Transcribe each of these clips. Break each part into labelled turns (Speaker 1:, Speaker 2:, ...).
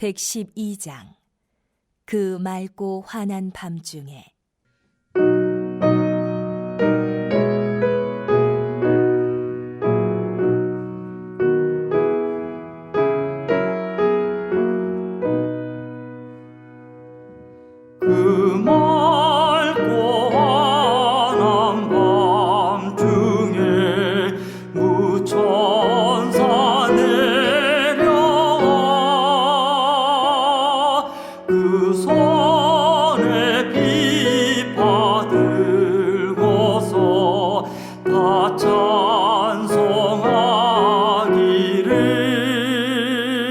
Speaker 1: 112장. 그 맑고 환한 밤중에
Speaker 2: 그 맑고 환한 밤중에 무천사 내려와 그 손에 비파 들고서 다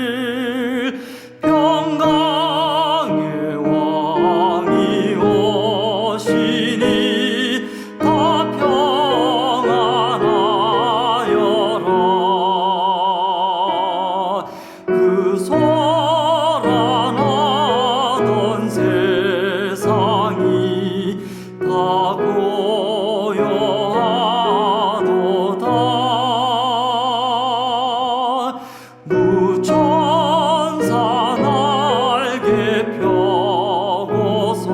Speaker 2: 찬송하기를 평강의 왕이 오시니 다 평안하여라. 그 소란하던 세상이 다 고요하도다. 무천사 날개 펴고서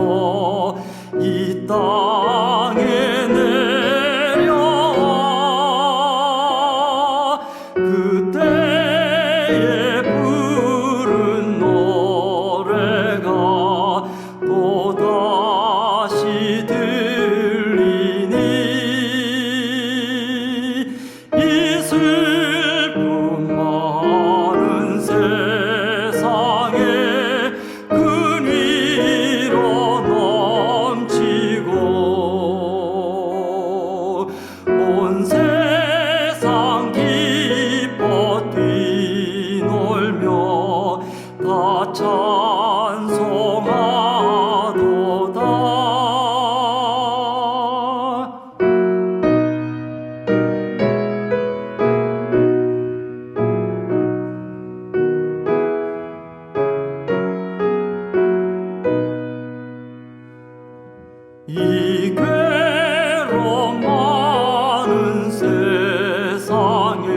Speaker 2: 이 땅에 내려와 그때에 부른 노래가 또다시 들리니 이 슬픔 많은 세상에 근위로 넘치고 온 세상 기뻐 뛰놀며 다 찬송하도다. 이 괴로움 많은 세상에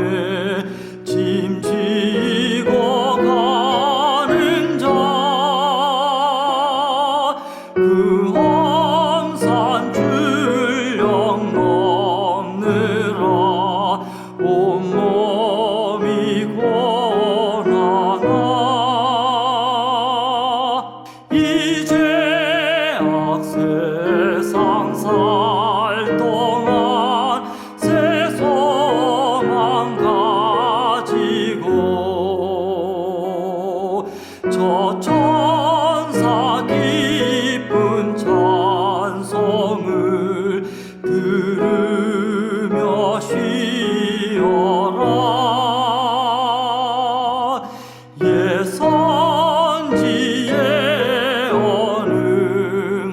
Speaker 2: 짐지고 가는 자 그 험산 출령 넘느라 온몸이 고난아 이제 세상 살 동안 새 소망 가지고 저 천사 깊은 찬송을 들으며 쉬어라. 예 선지에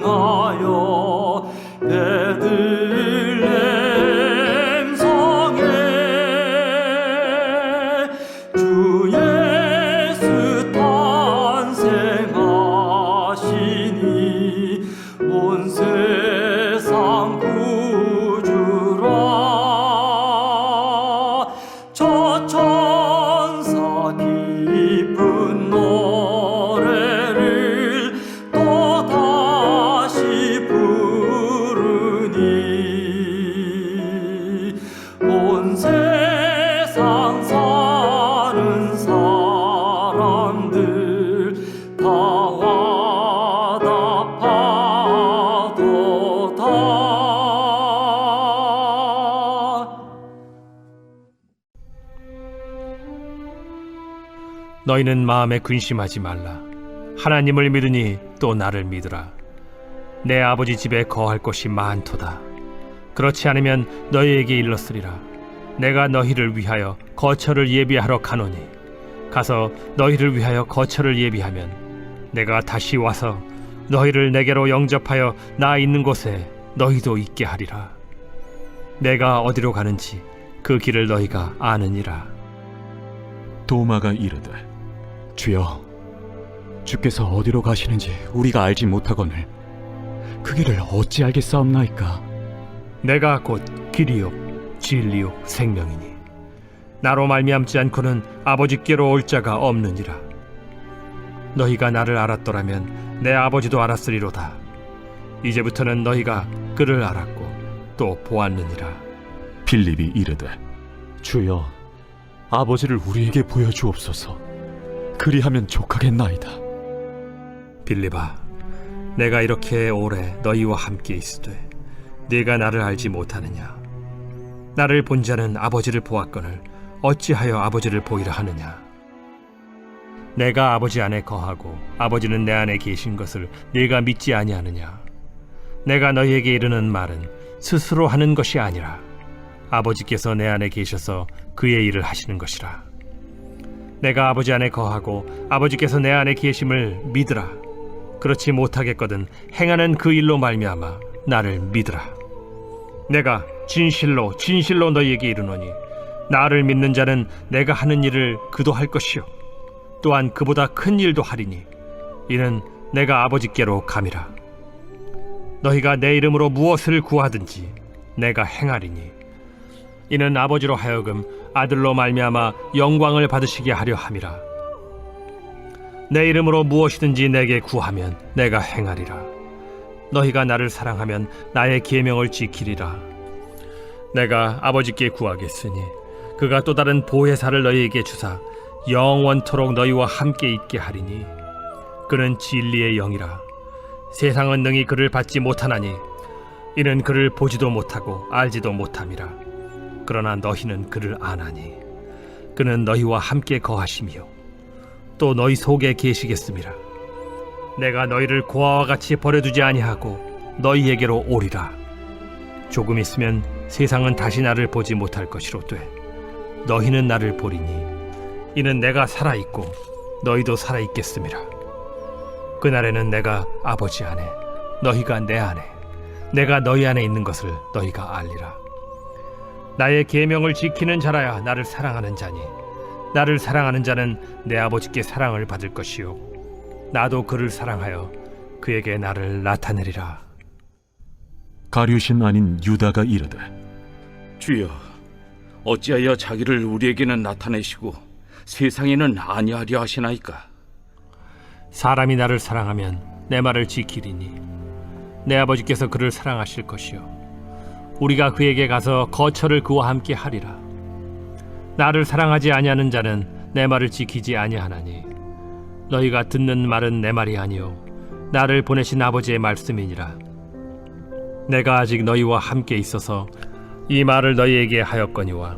Speaker 2: 언응하여 베들레헴 성에 주 예수 탄생하시니 온 세상 구주라. 저 천사 기쁜 노래를 또 다시 부르니 온 세상 사는 사람들 다 화답하도다.
Speaker 3: 너희는 마음에 근심하지 말라. 하나님을 믿으니 또 나를 믿으라. 내 아버지 집에 거할 곳이 많도다. 그렇지 않으면 너희에게 일렀으리라. 내가 너희를 위하여 거처를 예비하러 가노니 가서 너희를 위하여 거처를 예비하면 내가 다시 와서 너희를 내게로 영접하여 나 있는 곳에 너희도 있게 하리라. 내가 어디로 가는지 그 길을 너희가 아느니라.
Speaker 4: 도마가 이르되 주여, 주께서 어디로 가시는지 우리가 알지 못하거늘 그 길을 어찌 알겠사옵나이까?
Speaker 3: 내가 곧 길이요 진리요 생명이니 나로 말미암지 않고는 아버지께로 올 자가 없느니라. 너희가 나를 알았더라면 내 아버지도 알았으리로다. 이제부터는 너희가 그를 알았고 또 보았느니라.
Speaker 4: 빌립이 이르되 주여 아버지를 우리에게 보여주옵소서. 그리하면 족하겠나이다.
Speaker 3: 빌립아, 내가 이렇게 오래 너희와 함께 있으되 네가 나를 알지 못하느냐? 나를 본 자는 아버지를 보았거늘 어찌하여 아버지를 보이라 하느냐? 내가 아버지 안에 거하고 아버지는 내 안에 계신 것을 네가 믿지 아니하느냐? 내가 너희에게 이르는 말은 스스로 하는 것이 아니라 아버지께서 내 안에 계셔서 그의 일을 하시는 것이라. 내가 아버지 안에 거하고 아버지께서 내 안에 계심을 믿으라. 그렇지 못하겠거든 행하는 그 일로 말미암아 나를 믿으라. 내가 진실로 진실로 너희에게 이르노니 나를 믿는 자는 내가 하는 일을 그도 할 것이요 또한 그보다 큰 일도 하리니 이는 내가 아버지께로 감이라. 너희가 내 이름으로 무엇을 구하든지 내가 행하리니 이는 아버지로 하여금 아들로 말미암아 영광을 받으시게 하려 함이라. 내 이름으로 무엇이든지 내게 구하면 내가 행하리라. 너희가 나를 사랑하면 나의 계명을 지키리라. 내가 아버지께 구하겠으니 그가 또 다른 보혜사를 너희에게 주사 영원토록 너희와 함께 있게 하리니 그는 진리의 영이라. 세상은 능히 그를 받지 못하나니 이는 그를 보지도 못하고 알지도 못함이라. 그러나 너희는 그를 아나니 그는 너희와 함께 거하시며 또 너희 속에 계시겠음이라. 내가 너희를 고아와 같이 버려두지 아니하고 너희에게로 오리라. 조금 있으면 세상은 다시 나를 보지 못할 것이로되 너희는 나를 보리니 이는 내가 살아있고 너희도 살아있겠음이라. 그날에는 내가 아버지 안에 너희가 내 안에 내가 너희 안에 있는 것을 너희가 알리라. 나의 계명을 지키는 자라야 나를 사랑하는 자니 나를 사랑하는 자는 내 아버지께 사랑을 받을 것이요 나도 그를 사랑하여 그에게 나를 나타내리라.
Speaker 4: 가룟신 아닌 유다가 이르되
Speaker 5: 주여, 어찌하여 자기를 우리에게는 나타내시고 세상에는 아니하려 하시나이까?
Speaker 3: 사람이 나를 사랑하면 내 말을 지키리니 내 아버지께서 그를 사랑하실 것이요 우리가 그에게 가서 거처를 그와 함께 하리라. 나를 사랑하지 아니하는 자는 내 말을 지키지 아니하나니 너희가 듣는 말은 내 말이 아니요 나를 보내신 아버지의 말씀이니라. 내가 아직 너희와 함께 있어서 이 말을 너희에게 하였거니와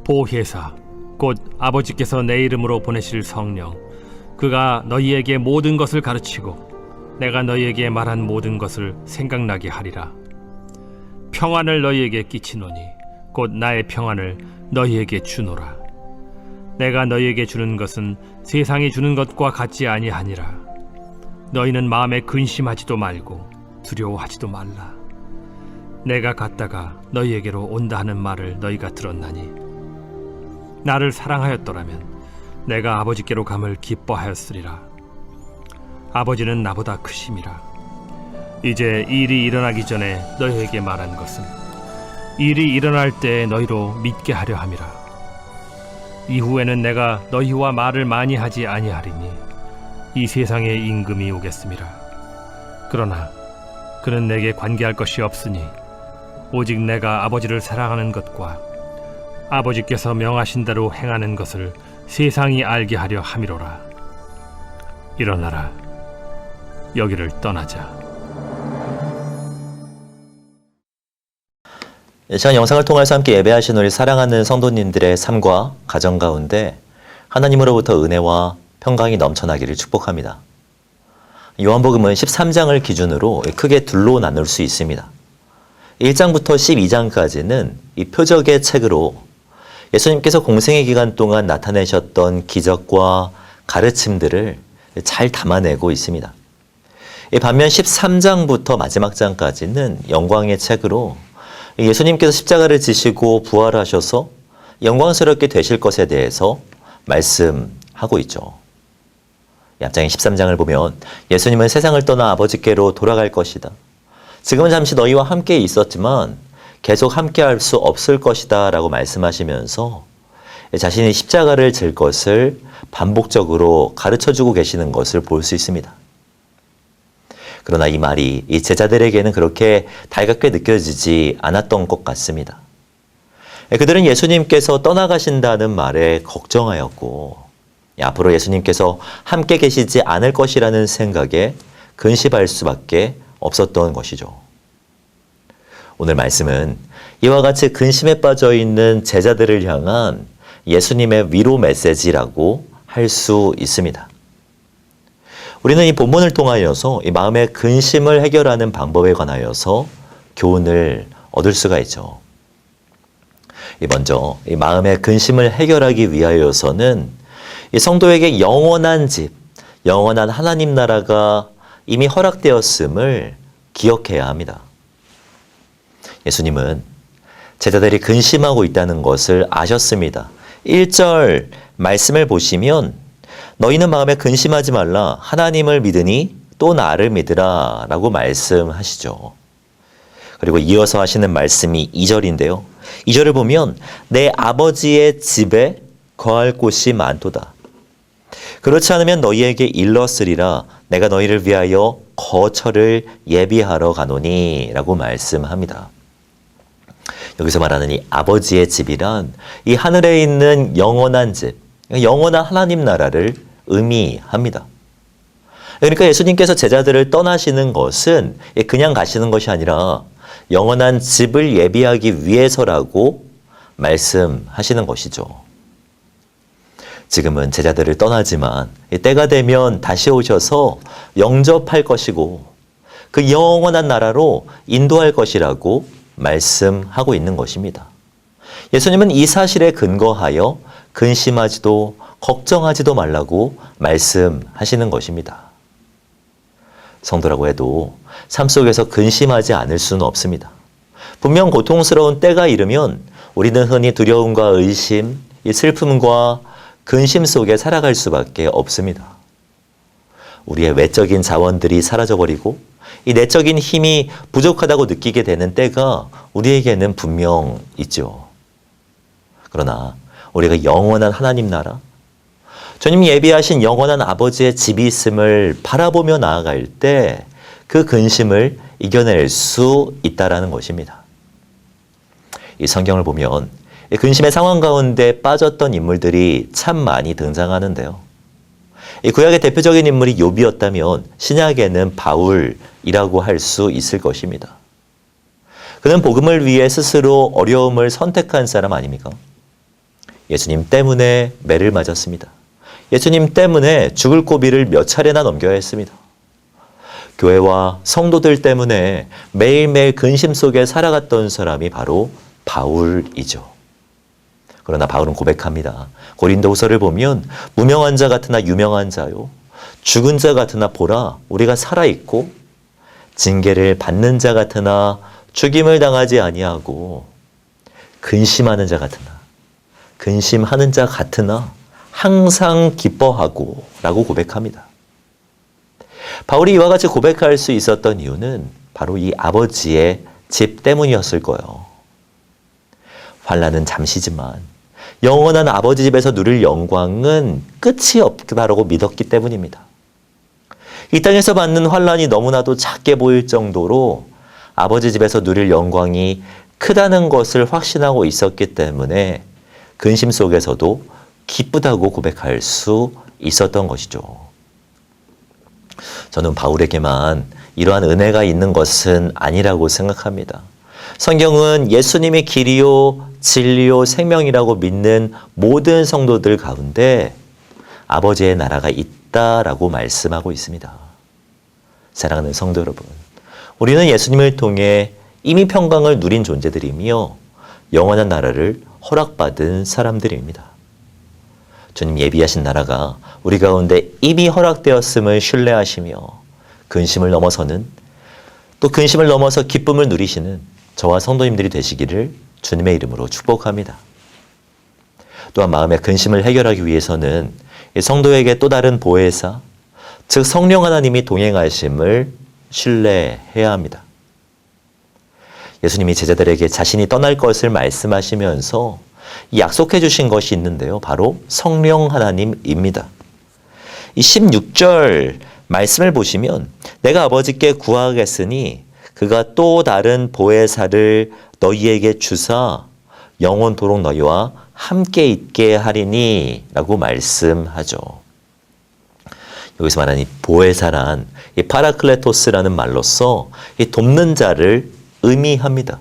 Speaker 3: 보혜사 곧 아버지께서 내 이름으로 보내실 성령 그가 너희에게 모든 것을 가르치고 내가 너희에게 말한 모든 것을 생각나게 하리라. 평안을 너희에게 끼치노니 곧 나의 평안을 너희에게 주노라. 내가 너희에게 주는 것은 세상이 주는 것과 같지 아니하니라. 너희는 마음에 근심하지도 말고 두려워하지도 말라. 내가 갔다가 너희에게로 온다 하는 말을 너희가 들었나니 나를 사랑하였더라면 내가 아버지께로 감을 기뻐하였으리라. 아버지는 나보다 크심이라. 이제 일이 일어나기 전에 너희에게 말한 것은 일이 일어날 때 너희로 믿게 하려 함이라. 이후에는 내가 너희와 말을 많이 하지 아니하리니 이 세상에 임금이 오겠음이라. 그러나 그는 내게 관계할 것이 없으니 오직 내가 아버지를 사랑하는 것과 아버지께서 명하신 대로 행하는 것을 세상이 알게 하려 함이로라. 일어나라. 여기를 떠나자.
Speaker 6: 이 시간 영상을 통해서 함께 예배하신 우리 사랑하는 성도님들의 삶과 가정 가운데 하나님으로부터 은혜와 평강이 넘쳐나기를 축복합니다. 요한복음은 13장을 기준으로 크게 둘로 나눌 수 있습니다. 1장부터 12장까지는 이 표적의 책으로 예수님께서 공생의 기간 동안 나타내셨던 기적과 가르침들을 잘 담아내고 있습니다. 반면 13장부터 마지막 장까지는 영광의 책으로 예수님께서 십자가를 지시고 부활하셔서 영광스럽게 되실 것에 대해서 말씀하고 있죠. 앞장의 13장을 보면 예수님은 세상을 떠나 아버지께로 돌아갈 것이다. 지금은 잠시 너희와 함께 있었지만 계속 함께 할 수 없을 것이다 라고 말씀하시면서 자신이 십자가를 질 것을 반복적으로 가르쳐주고 계시는 것을 볼 수 있습니다. 그러나 이 말이 이 제자들에게는 그렇게 달갑게 느껴지지 않았던 것 같습니다. 그들은 예수님께서 떠나가신다는 말에 걱정하였고, 앞으로 예수님께서 함께 계시지 않을 것이라는 생각에 근심할 수밖에 없었던 것이죠. 오늘 말씀은 이와 같이 근심에 빠져 있는 제자들을 향한 예수님의 위로 메시지라고 할 수 있습니다. 우리는 이 본문을 통하여서 이 마음의 근심을 해결하는 방법에 관하여서 교훈을 얻을 수가 있죠. 먼저 이 마음의 근심을 해결하기 위하여서는 이 성도에게 영원한 집, 영원한 하나님 나라가 이미 허락되었음을 기억해야 합니다. 예수님은 제자들이 근심하고 있다는 것을 아셨습니다. 1절 말씀을 보시면 너희는 마음에 근심하지 말라. 하나님을 믿으니 또 나를 믿으라 라고 말씀하시죠. 그리고 이어서 하시는 말씀이 2절인데요. 2절을 보면 내 아버지의 집에 거할 곳이 많도다. 그렇지 않으면 너희에게 일렀으리라. 내가 너희를 위하여 거처를 예비하러 가노니 라고 말씀합니다. 여기서 말하는 이 아버지의 집이란 이 하늘에 있는 영원한 집, 영원한 하나님 나라를 의미합니다. 그러니까 예수님께서 제자들을 떠나시는 것은 그냥 가시는 것이 아니라 영원한 집을 예비하기 위해서라고 말씀하시는 것이죠. 지금은 제자들을 떠나지만 때가 되면 다시 오셔서 영접할 것이고 그 영원한 나라로 인도할 것이라고 말씀하고 있는 것입니다. 예수님은 이 사실에 근거하여 근심하지도 걱정하지도 말라고 말씀하시는 것입니다. 성도라고 해도 삶 속에서 근심하지 않을 수는 없습니다. 분명 고통스러운 때가 이르면 우리는 흔히 두려움과 의심, 이 슬픔과 근심 속에 살아갈 수밖에 없습니다. 우리의 외적인 자원들이 사라져버리고 이 내적인 힘이 부족하다고 느끼게 되는 때가 우리에게는 분명 있죠. 그러나 우리가 영원한 하나님 나라, 주님이 예비하신 영원한 아버지의 집이 있음을 바라보며 나아갈 때 그 근심을 이겨낼 수 있다라는 것입니다. 이 성경을 보면 근심의 상황 가운데 빠졌던 인물들이 참 많이 등장하는데요. 이 구약의 대표적인 인물이 욥이었다면 신약에는 바울이라고 할 수 있을 것입니다. 그는 복음을 위해 스스로 어려움을 선택한 사람 아닙니까? 예수님 때문에 매를 맞았습니다. 예수님 때문에 죽을 고비를 몇 차례나 넘겨야 했습니다. 교회와 성도들 때문에 매일매일 근심 속에 살아갔던 사람이 바로 바울이죠. 그러나 바울은 고백합니다. 고린도후서를 보면 무명한 자 같으나 유명한 자요, 죽은 자 같으나 보라 우리가 살아있고, 징계를 받는 자 같으나 죽임을 당하지 아니하고, 근심하는 자 같으나 항상 기뻐하고 라고 고백합니다. 바울이 이와 같이 고백할 수 있었던 이유는 바로 이 아버지의 집 때문이었을 거예요. 환난은 잠시지만 영원한 아버지 집에서 누릴 영광은 끝이 없다라고 믿었기 때문입니다. 이 땅에서 받는 환난이 너무나도 작게 보일 정도로 아버지 집에서 누릴 영광이 크다는 것을 확신하고 있었기 때문에 근심 속에서도 기쁘다고 고백할 수 있었던 것이죠. 저는 바울에게만 이러한 은혜가 있는 것은 아니라고 생각합니다. 성경은 예수님이 길이요, 진리요, 생명이라고 믿는 모든 성도들 가운데 아버지의 나라가 있다라고 말씀하고 있습니다. 사랑하는 성도 여러분, 우리는 예수님을 통해 이미 평강을 누린 존재들이며 영원한 나라를 허락받은 사람들입니다. 주님 예비하신 나라가 우리 가운데 이미 허락되었음을 신뢰하시며 근심을 넘어서 기쁨을 누리시는 저와 성도님들이 되시기를 주님의 이름으로 축복합니다. 또한 마음의 근심을 해결하기 위해서는 성도에게 또 다른 보혜사, 즉 성령 하나님이 동행하심을 신뢰해야 합니다. 예수님이 제자들에게 자신이 떠날 것을 말씀하시면서 약속해 주신 것이 있는데요. 바로 성령 하나님입니다. 이 16절 말씀을 보시면 내가 아버지께 구하겠으니 그가 또 다른 보혜사를 너희에게 주사 영원토록 너희와 함께 있게 하리니 라고 말씀하죠. 여기서 말하는 이 보혜사란 이 파라클레토스라는 말로써 이 돕는 자를 의미합니다.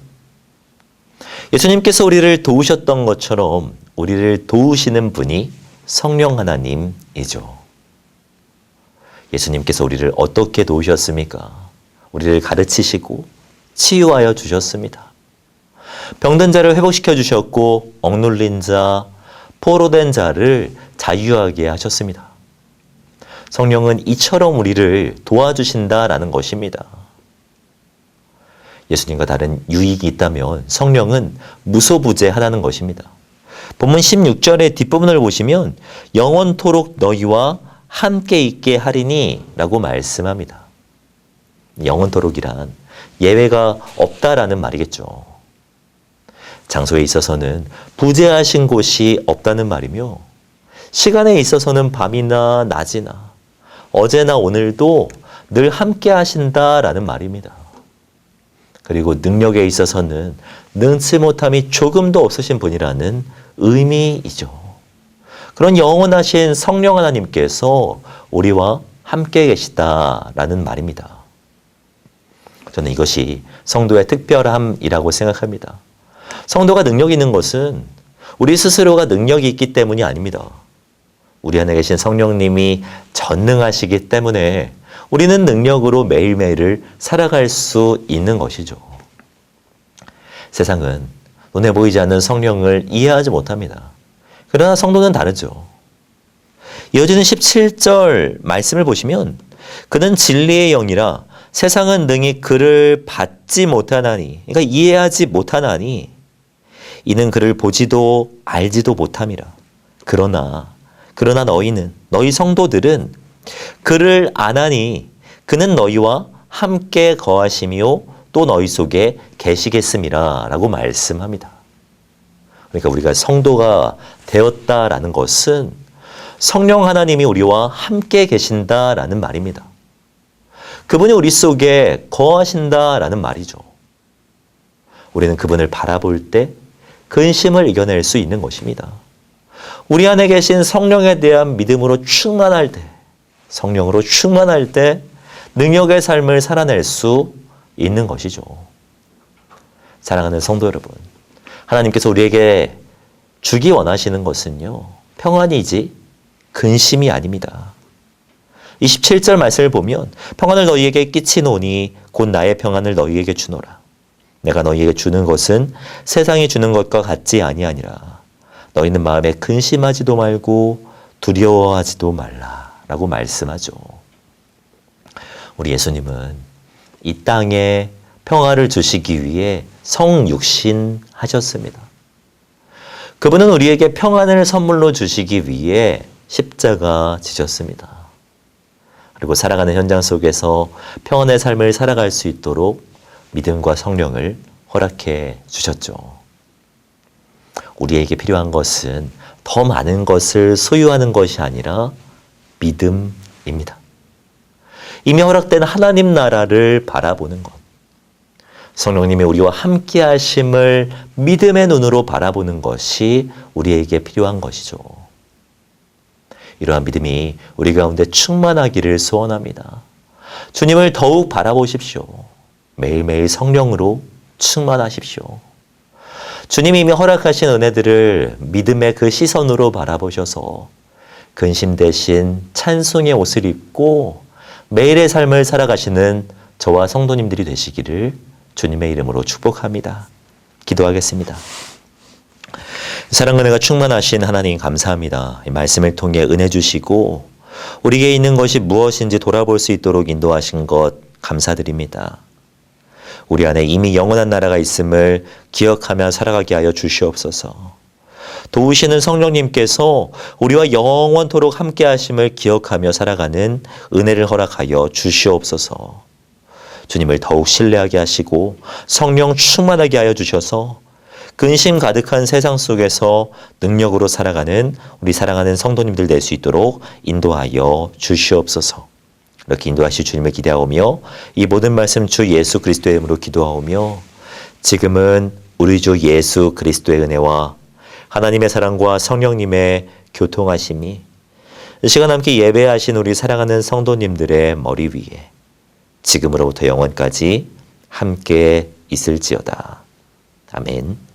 Speaker 6: 예수님께서 우리를 도우셨던 것처럼 우리를 도우시는 분이 성령 하나님이죠. 예수님께서 우리를 어떻게 도우셨습니까? 우리를 가르치시고 치유하여 주셨습니다. 병든 자를 회복시켜 주셨고 억눌린 자, 포로된 자를 자유하게 하셨습니다. 성령은 이처럼 우리를 도와주신다라는 것입니다. 예수님과 다른 유익이 있다면 성령은 무소부재하다는 것입니다. 본문 16절의 뒷부분을 보시면 영원토록 너희와 함께 있게 하리니 라고 말씀합니다. 영원토록이란 예외가 없다라는 말이겠죠. 장소에 있어서는 부재하신 곳이 없다는 말이며 시간에 있어서는 밤이나 낮이나 어제나 오늘도 늘 함께 하신다라는 말입니다. 그리고 능력에 있어서는 능치 못함이 조금도 없으신 분이라는 의미이죠. 그런 영원하신 성령 하나님께서 우리와 함께 계시다라는 말입니다. 저는 이것이 성도의 특별함이라고 생각합니다. 성도가 능력이 있는 것은 우리 스스로가 능력이 있기 때문이 아닙니다. 우리 안에 계신 성령님이 전능하시기 때문에 우리는 능력으로 매일매일을 살아갈 수 있는 것이죠. 세상은 눈에 보이지 않는 성령을 이해하지 못합니다. 그러나 성도는 다르죠. 이어지는 17절 말씀을 보시면 그는 진리의 영이라 세상은 능히 그를 받지 못하나니, 그러니까 이해하지 못하나니 이는 그를 보지도 알지도 못함이라. 그러나 너희는, 너희 성도들은 그를 아나니 그는 너희와 함께 거하시며 또 너희 속에 계시겠음이라 라고 말씀합니다. 그러니까 우리가 성도가 되었다라는 것은 성령 하나님이 우리와 함께 계신다라는 말입니다. 그분이 우리 속에 거하신다라는 말이죠. 우리는 그분을 바라볼 때 근심을 이겨낼 수 있는 것입니다. 우리 안에 계신 성령에 대한 믿음으로 충만할 때, 성령으로 충만할 때 능력의 삶을 살아낼 수 있는 것이죠. 사랑하는 성도 여러분, 하나님께서 우리에게 주기 원하시는 것은요, 평안이지 근심이 아닙니다. 27절 말씀을 보면 평안을 너희에게 끼치노니 곧 나의 평안을 너희에게 주노라. 내가 너희에게 주는 것은 세상이 주는 것과 같지 아니하니라. 너희는 마음에 근심하지도 말고 두려워하지도 말라 라고 말씀하죠. 우리 예수님은 이 땅에 평화를 주시기 위해 성육신하셨습니다. 그분은 우리에게 평안을 선물로 주시기 위해 십자가 지셨습니다. 그리고 살아가는 현장 속에서 평안의 삶을 살아갈 수 있도록 믿음과 성령을 허락해 주셨죠. 우리에게 필요한 것은 더 많은 것을 소유하는 것이 아니라 믿음입니다. 이미 허락된 하나님 나라를 바라보는 것. 성령님이 우리와 함께 하심을 믿음의 눈으로 바라보는 것이 우리에게 필요한 것이죠. 이러한 믿음이 우리 가운데 충만하기를 소원합니다. 주님을 더욱 바라보십시오. 매일매일 성령으로 충만하십시오. 주님이 이미 허락하신 은혜들을 믿음의 그 시선으로 바라보셔서 근심 대신 찬송의 옷을 입고 매일의 삶을 살아가시는 저와 성도님들이 되시기를 주님의 이름으로 축복합니다. 기도하겠습니다. 사랑 은혜가 충만하신 하나님 감사합니다. 이 말씀을 통해 은혜 주시고 우리에게 있는 것이 무엇인지 돌아볼 수 있도록 인도하신 것 감사드립니다. 우리 안에 이미 영원한 나라가 있음을 기억하며 살아가게 하여 주시옵소서. 도우시는 성령님께서 우리와 영원토록 함께 하심을 기억하며 살아가는 은혜를 허락하여 주시옵소서. 주님을 더욱 신뢰하게 하시고 성령 충만하게 하여 주셔서 근심 가득한 세상 속에서 능력으로 살아가는 우리 사랑하는 성도님들 될 수 있도록 인도하여 주시옵소서. 이렇게 인도하실 주님을 기대하오며 이 모든 말씀 주 예수 그리스도의 이름으로 기도하오며 지금은 우리 주 예수 그리스도의 은혜와 하나님의 사랑과 성령님의 교통하심이 이 시간 함께 예배하신 우리 사랑하는 성도님들의 머리 위에 지금으로부터 영원까지 함께 있을지어다. 아멘.